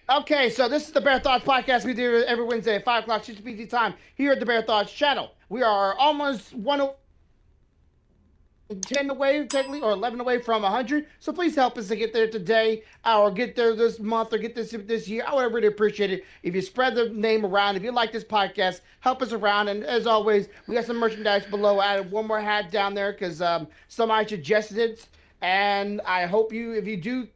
Okay, so this is the Bear Thoughts podcast. We do it every Wednesday at 5 o'clock CPT time here at the Bear Thoughts channel. We are almost 10 away, technically, or 11 away from 100. So please help us to get there today, or get there this month, or get this year. I would really appreciate it if you spread the name around. If you like this podcast, help us around. And as always, we got some merchandise below. I added one more hat down there because somebody suggested it. And I hope you, if you do,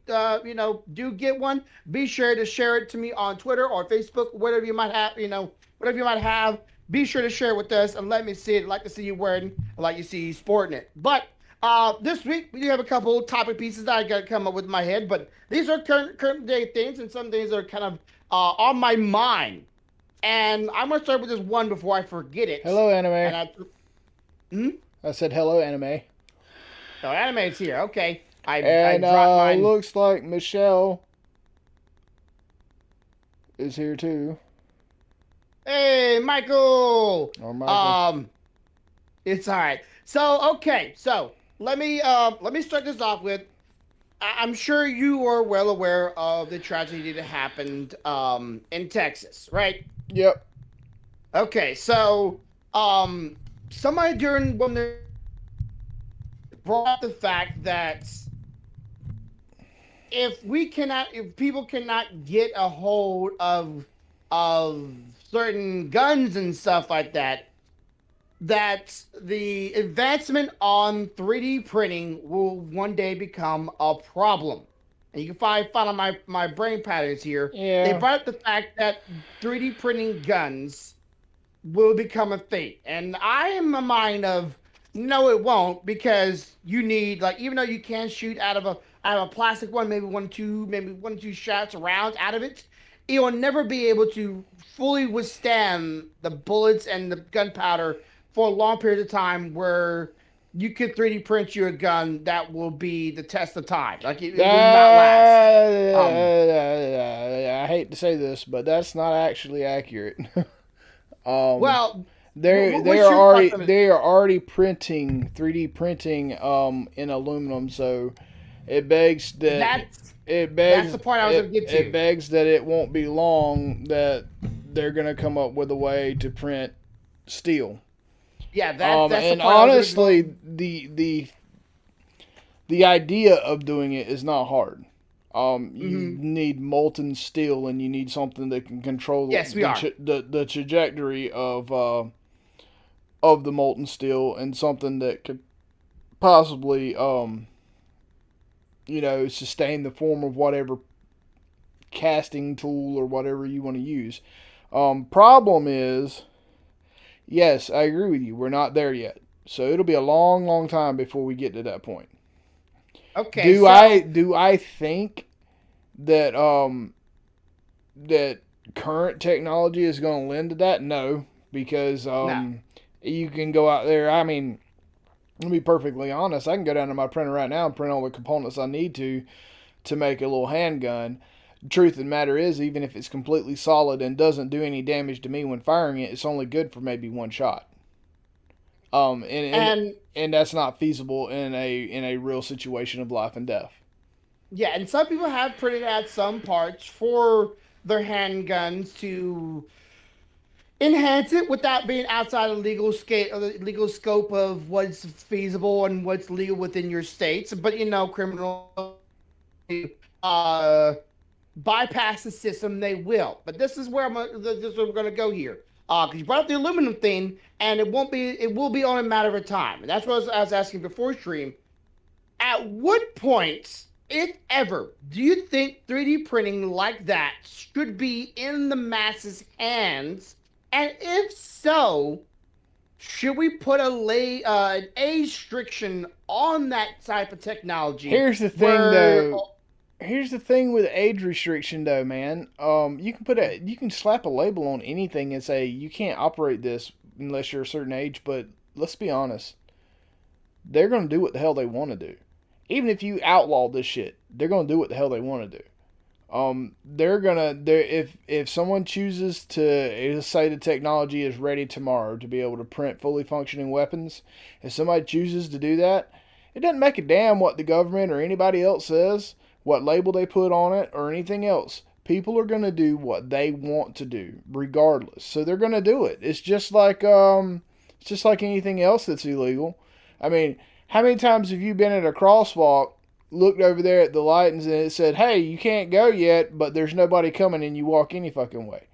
do get one, be sure to share it to me on Twitter or Facebook, whatever you might have, whatever you might have. Be sure to share it with us and let me see it. I'd like to see you wearing, I'd like you see you sporting it. But this week we do have a couple topic pieces that I got to come up with in my head. But these are current day things, and some things are kind of on my mind. And I'm gonna start with this one before I forget it. Hello, anime. And hmm? I said hello, anime. So anime's here. Okay. I And dropped mine. looks like Michelle is here too. Hey, Michael. Or Michael. It's all right. So okay. So let me start this off with. I'm sure you are well aware of the tragedy that happened in Texas, right? Yep. Okay. So somebody during when they brought up the fact that if people cannot get a hold of certain guns and stuff like that, that the advancement on 3D printing will one day become a problem. And you can find on my brain patterns here. They Yeah. brought up the fact that 3D printing guns will become a thing. And I am a mind of no, it won't, because you need, like, even though you can shoot out of a plastic one, maybe one two shots rounds out of it, it will never be able to fully withstand the bullets and the gunpowder for a long period of time where you could 3D print you a gun that will be the test of time. Like it will not last. I hate to say this, but that's not actually accurate. um, Well, they what's are your thoughts already on it? they are already printing 3D printing in aluminum, so it begs that That's it that's begs the part I was gonna get it to. begs that it won't be long that they're gonna come up with a way to print steel. Yeah, that's the And part I was gonna go. honestly, the idea of doing it is not hard. You Hmm. need molten steel, and you need something that can control Yes, we are. the trajectory of the molten steel, and something that could possibly sustain the form of whatever casting tool or whatever you want to use. Problem is, yes, I agree with you. We're not there yet, so it'll be a long, long time before we get to that point. Okay, Do I think that that current technology is going to lend to that? No, because no. you can go out there. I mean, let me be perfectly honest. I can go down to my printer right now and print all the components I need to make a little handgun. The truth of the matter is, even if it's completely solid and doesn't do any damage to me when firing it, it's only good for maybe one shot. Um, and and, And and that's not feasible in a real situation of life and death. yeah, and some people have printed out some parts for their handguns to enhance it without being outside of legal scope of what's feasible and what's legal within your states. But criminal uh bypass the system, they will. But this is where we're gonna go here. Because you brought up the aluminum thing, and it will be on a matter of time. And that's what I was asking before stream. At what point, if ever, do you think 3D printing like that should be in the masses' hands? And if so, should we put an age restriction on that type of technology Here's the thing, where though. Here's the thing with age restriction, though, man. You can slap a label on anything and say you can't operate this unless you're a certain age. But let's be honest, they're gonna do what the hell they want to do. Even if you outlaw this shit, they're gonna do what the hell they want to do. If someone chooses to say the technology is ready tomorrow to be able to print fully functioning weapons, if somebody chooses to do that, it doesn't make a damn what the government or anybody else says, what label they put on it, or anything else. People are going to do what they want to do, regardless. So they're going to do it. It's just like anything else that's illegal. I mean, how many times have you been at a crosswalk, looked over there at the light, and it said, "Hey, you can't go yet," but there's nobody coming, and you walk any fucking way?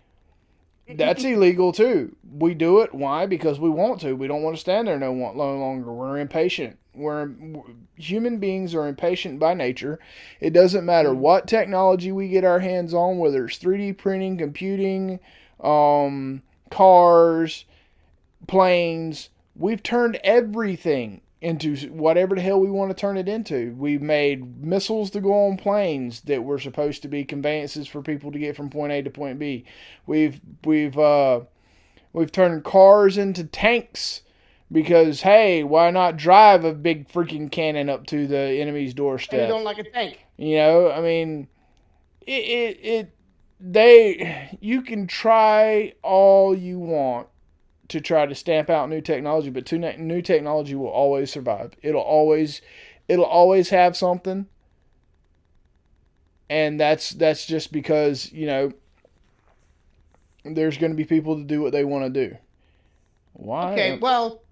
That's illegal too. We do it. Why? Because we want to. We don't want to stand there no longer. We're impatient. Human beings are impatient by nature. It doesn't matter what technology we get our hands on, whether it's 3D printing, computing, cars, planes. We've turned everything into whatever the hell we want to turn it into. We've made missiles to go on planes that were supposed to be conveyances for people to get from point A to point B. We've turned cars into tanks because, hey, why not drive a big freaking cannon up to the enemy's doorstep? And you don't like a tank. You know, I mean, you can try all you want to try to stamp out new technology, but new technology will always survive. It'll always have something, and that's just because, you know, there's going to be people to do what they want to do. Why? Okay, well,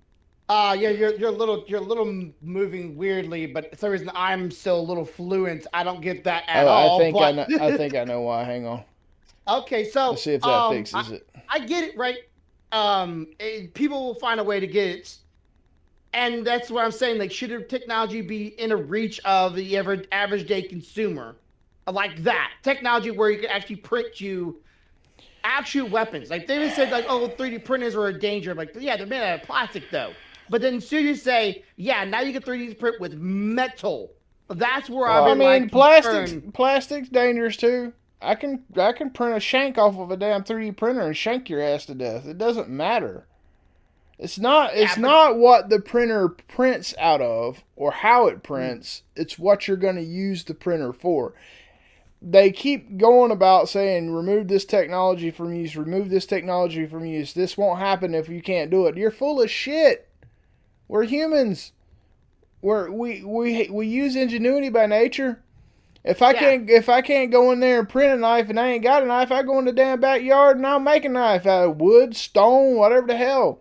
yeah, you're a little moving weirdly, but for some reason I'm still a little fluent. I don't get that at all. I think I know why. Hang on. Okay, so Let's see if that fixes it. I get it, right? People will find a way to get it, and that's what I'm saying. Like, should the technology be in a reach of the average day consumer, like that technology where you can actually print you actual weapons? Like, they even said, like, oh, 3D printers are a danger. Like, yeah, they're made out of plastic though. But then as soon as you say, yeah, now you can 3D print with metal, that's where I mean, plastic's dangerous too. I can print a shank off of a damn 3D printer and shank your ass to death. It doesn't matter. It's not what the printer prints out of or how it prints. It's what you're going to use the printer for. They keep going about saying, remove this technology from use, remove this technology from use. This won't happen if you can't do it. You're full of shit. We're humans. We use ingenuity by nature. If I can't go in there and print a knife and I ain't got a knife, I go in the damn backyard and I'll make a knife out of wood, stone, whatever the hell.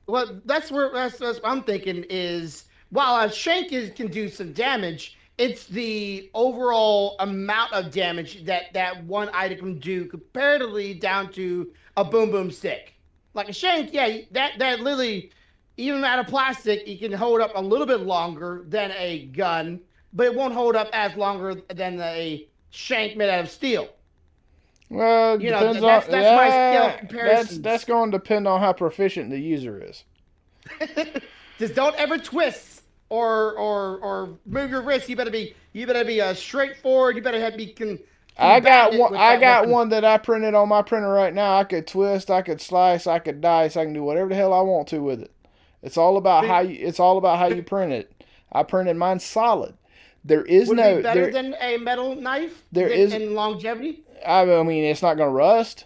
Well, that's what I'm thinking is, while a shank can do some damage, it's the overall amount of damage that one item can do comparatively down to a boom boom stick. Like a shank, yeah, that literally, even out of plastic, it can hold up a little bit longer than a gun, but it won't hold up as longer than a shank made out of steel. Well, you know, that's my scale comparison. That's going to depend on how proficient the user is. Just don't ever twist or move your wrist. You better be straightforward. You better be. I got one that I printed on my printer right now. I could twist, I could slice, I could dice, I can do whatever the hell I want to with it. It's all about how you print it. I printed mine solid. Would it be better than a metal knife? In longevity. I mean, it's not going to rust.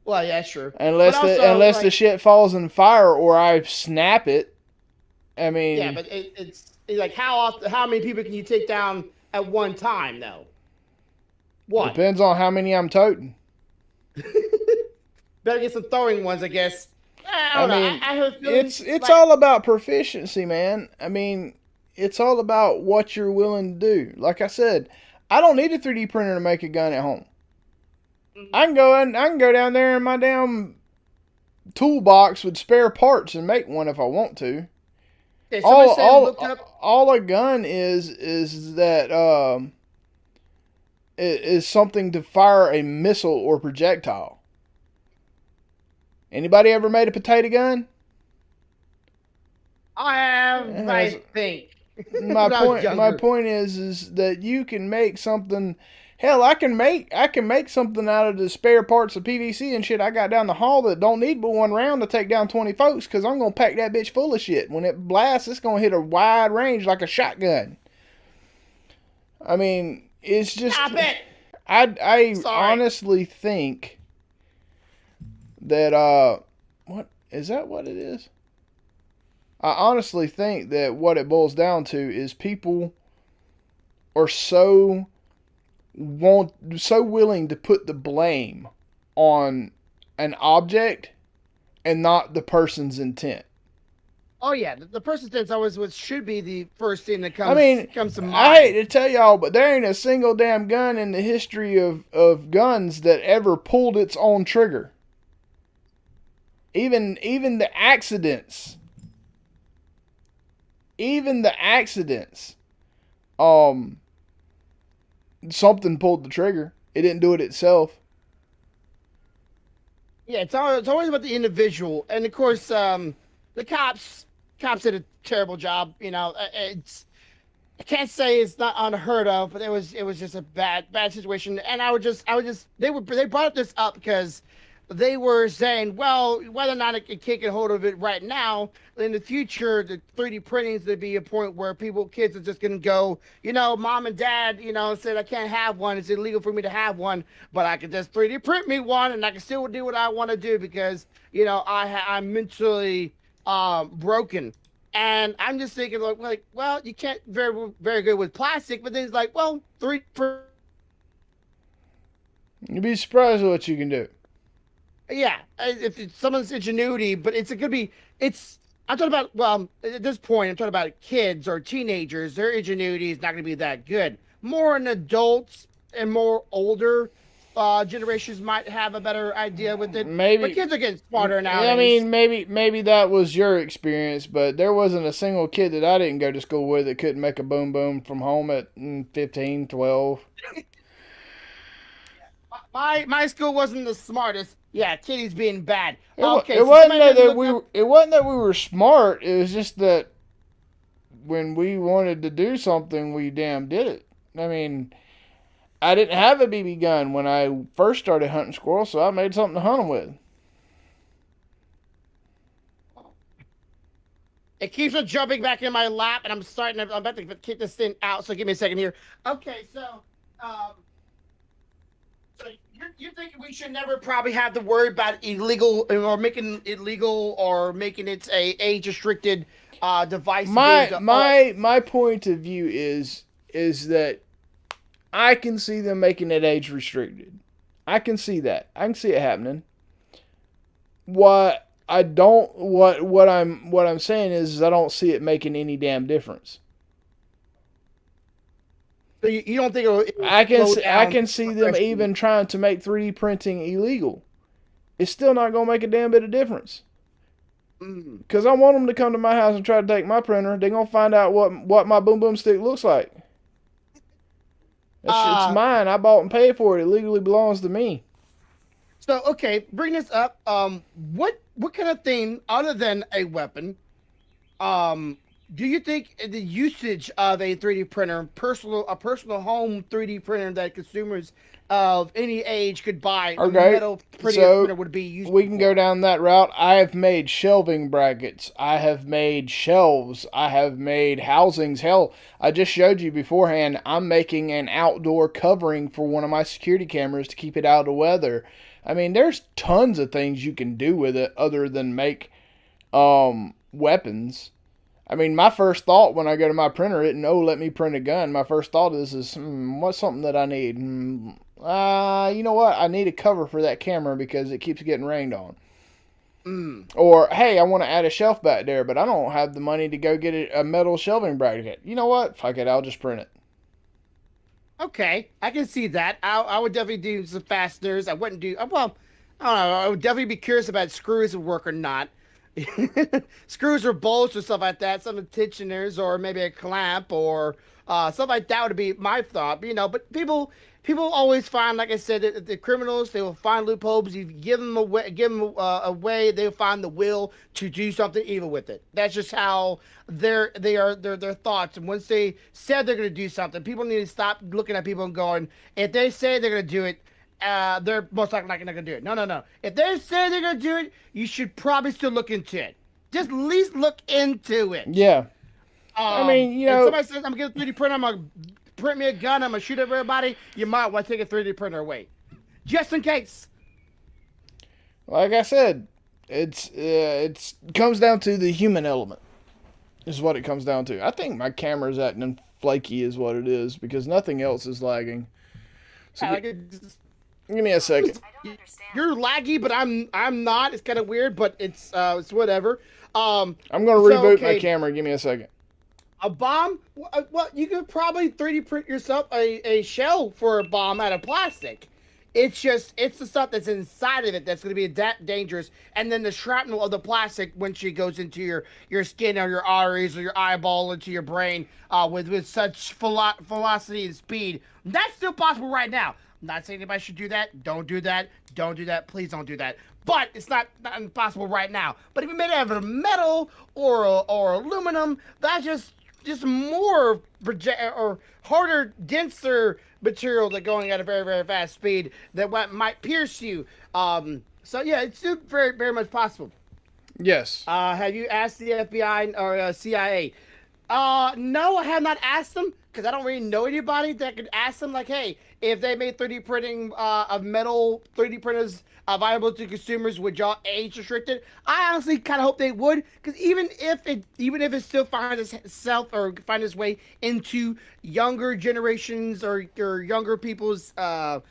Well, yeah, sure. Unless the shit falls in fire or I snap it. I mean, yeah, but it's like, how many people can you take down at one time, though? One. Depends on how many I'm toting. Better get some throwing ones, I guess. I mean, it's all about proficiency, man. I mean, it's all about what you're willing to do. Like I said, I don't need a 3D printer to make a gun at home. I can go down there in my damn toolbox with spare parts and make one if I want to. Okay, all a gun is that it is something to fire a missile or projectile. Anybody ever made a potato gun? I have, I think. My point is that you can make something. Hell, I can make something out of the spare parts of PVC and shit I got down the hall that don't need but one round to take down 20 folks, because I'm gonna pack that bitch full of shit. When it blasts, it's gonna hit a wide range like a shotgun. I mean, it's just. Stop it. I honestly think that what is that? What it is? I honestly think that what it boils down to is people are so so willing to put the blame on an object and not the person's intent. Oh yeah, the person that's always what should be the first thing that I mean, comes to I hate mind. to tell y'all, but there ain't a single damn gun in the history of guns that ever pulled its own trigger. Even the accidents, even the accidents, um, something pulled the trigger. It didn't do it itself. Yeah, it's always about the individual, and of course, the cops did a terrible job. It's I can't say it's not unheard of, but it was just a bad situation. And I would just they brought this up because they were saying, well, whether or not it can't get hold of it right now, in the future, the 3D printing is going to be a point where kids are just going to go, mom and dad, said I can't have one. It's illegal for me to have one, but I can just 3D print me one, and I can still do what I want to do because I'm mentally broken. And I'm just thinking, like, well, you can't very good with plastic, but then it's like, well, three per You'd be surprised at what you can do. yeah, if it's someone's ingenuity, but it's gonna be it's. I'm talking about well, at this point, I'm talking about kids or teenagers. Their ingenuity is not gonna be that good. More in adults and more older generations might have a better idea with it, but Maybe kids are getting smarter I nowadays. mean, maybe that was your experience, but there wasn't a single kid that I didn't go to school with that couldn't make a boom boom from home at 15, 12. My school wasn't the smartest. Yeah, kitties being bad. It Okay, so wasn't somebody that, didn't look up. it wasn't that we were smart. It was just that when we wanted to do something, we damn did it. I mean, I didn't have a BB gun when I first started hunting squirrels, so I made something to hunt them with. It keeps on jumping back in my lap, and I'm about to kick this thing out. So give me a second here. Okay, um, so you're thinking we should never probably have to worry about illegal or making it illegal or making it a age restricted device to be able to own. My point of view is that I can see them making it age restricted. I can see that. I can see it happening. What I'm saying is I don't see it making any damn difference. So you don't think it'll I can slow see, I down can see them progression? even trying to make 3D printing illegal. It's still not going to make a damn bit of difference. Mm. Because I want them to come to my house and try to take my printer. They're going to find out what my boom boom stick looks like. It's Uh, mine. I bought and paid for it. It legally belongs to me. so okay, bring this up. What kind of thing other than a weapon Um, do you think the usage of a 3D printer, a personal home 3D printer that consumers of any age could buy, a Okay, metal so printer would be we useful can go for? down that route. I have made shelving brackets. I have made shelves. I have made housings. Hell, I just showed you beforehand. I'm making an outdoor covering for one of my security cameras to keep it out of the weather. I mean, there's tons of things you can do with it other than make weapons. I mean, my first thought when I go to my printer, let me print a gun. My first thought is what's something that I need? You know what? I need a cover for that camera because it keeps getting rained on. Mm, Or, hey, I want to add a shelf back there, but I don't have the money to go get a metal shelving bracket. You know what? Fuck it, I'll just print it. okay, I can see that. I would definitely do some fasteners. I wouldn't do well. I don't know. I would definitely be curious about screws would work or not. Screws or bolts or stuff like that, some tensioners or maybe a clamp or stuff like that would be my thought. But people always find, like I said, the criminals they will find loopholes. You give them away, they'll find the will to do something evil with it. That's just how their thoughts. And once they said they're going to do something, people need to stop looking at people and going, if they say they're going to do it, they're most likely not going to do it. No, no, no. If they say they're going to do it, you should probably still look into it. Just at least look into it. Yeah. I mean, And somebody says, I'm going to 3D print, I'm going to print me a gun, I'm going to shoot everybody, you might want to take a 3D printer away. Just in case. like I said, it's comes down to the human element. Is what it comes down to. I think my camera's acting flaky, is what it is, because nothing else is lagging. So like give me a second. you're laggy, but I'm not. It's kind of weird, but it's whatever. I'm gonna So reboot my okay, camera. Give me a second. a bomb. Well, you could probably 3D print yourself a shell for a bomb out of plastic. It's the stuff that's inside of it that's going to be that dangerous, and then the shrapnel of the plastic when she goes into your skin or your arteries or your eyeball into your brain with such velocity and speed. That's still possible right now. I'm not saying anybody should do that. Don't do that. Don't do that. Please don't do that. But it's not impossible right now. But if you made it out of metal or aluminum, that's just more or harder, denser material that going at a very, very fast speed that might pierce you. So yeah, it's still very, very much possible. Yes. Have you asked the FBI or CIA? No, I have not asked them because I don't really know anybody that could ask them. Like, hey, if they made 3D printing of metal 3D printers viable to consumers, would y'all age restrict it? I honestly kind of hope they would, because even if it still finds itself or find its way into younger generations or younger people's hands,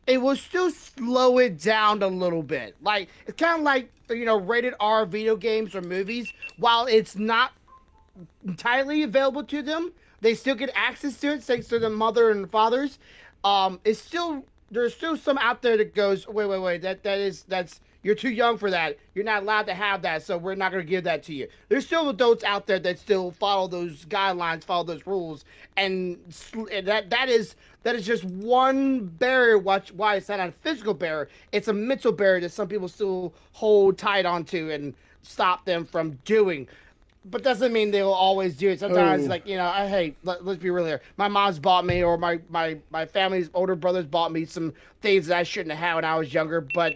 it will still slow it down a little bit. Like it's kind of like rated R video games or movies. While it's not entirely available to them, they still get access to it thanks to the mother and fathers. It's still there's still some out there that goes, wait, that's you're too young for that. You're not allowed to have that, so we're not going to give that to you. There's still adults out there that still follow those guidelines, follow those rules, and that is just one barrier. Why it's not a physical barrier? It's a mental barrier that some people still hold tight onto and stop them from doing, but doesn't mean they will always do it. Sometimes, Oh. like hey, let's be real here. My mom's bought me, or my family's older brothers bought me some things that I shouldn't have had when I was younger. But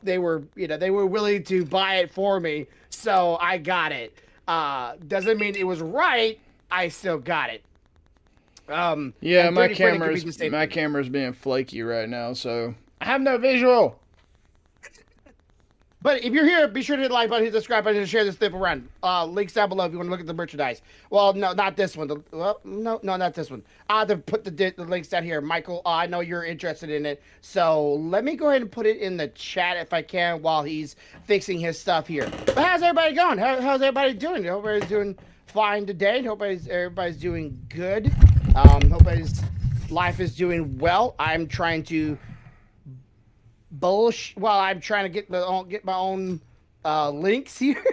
they were willing to buy it for me, so I got it. Doesn't mean it was right. I still got it. Yeah, And 3D printing could be the same my thing. camera's being flaky right now, so I have no visual. But if you're here, be sure to hit the like button, hit the subscribe button, and share this clip around. Links down below if you want to look at the merchandise. Well, no, not this one. No, not this one. I have to put the links down here. Michael, I know you're interested in it. So let me go ahead and put it in the chat if I can while he's fixing his stuff here. But how's everybody going? How's everybody doing? Hope everybody's doing fine today. Hope everybody's doing good. Hope everybody's life is doing well. I'm trying to I'm trying to get my own links here.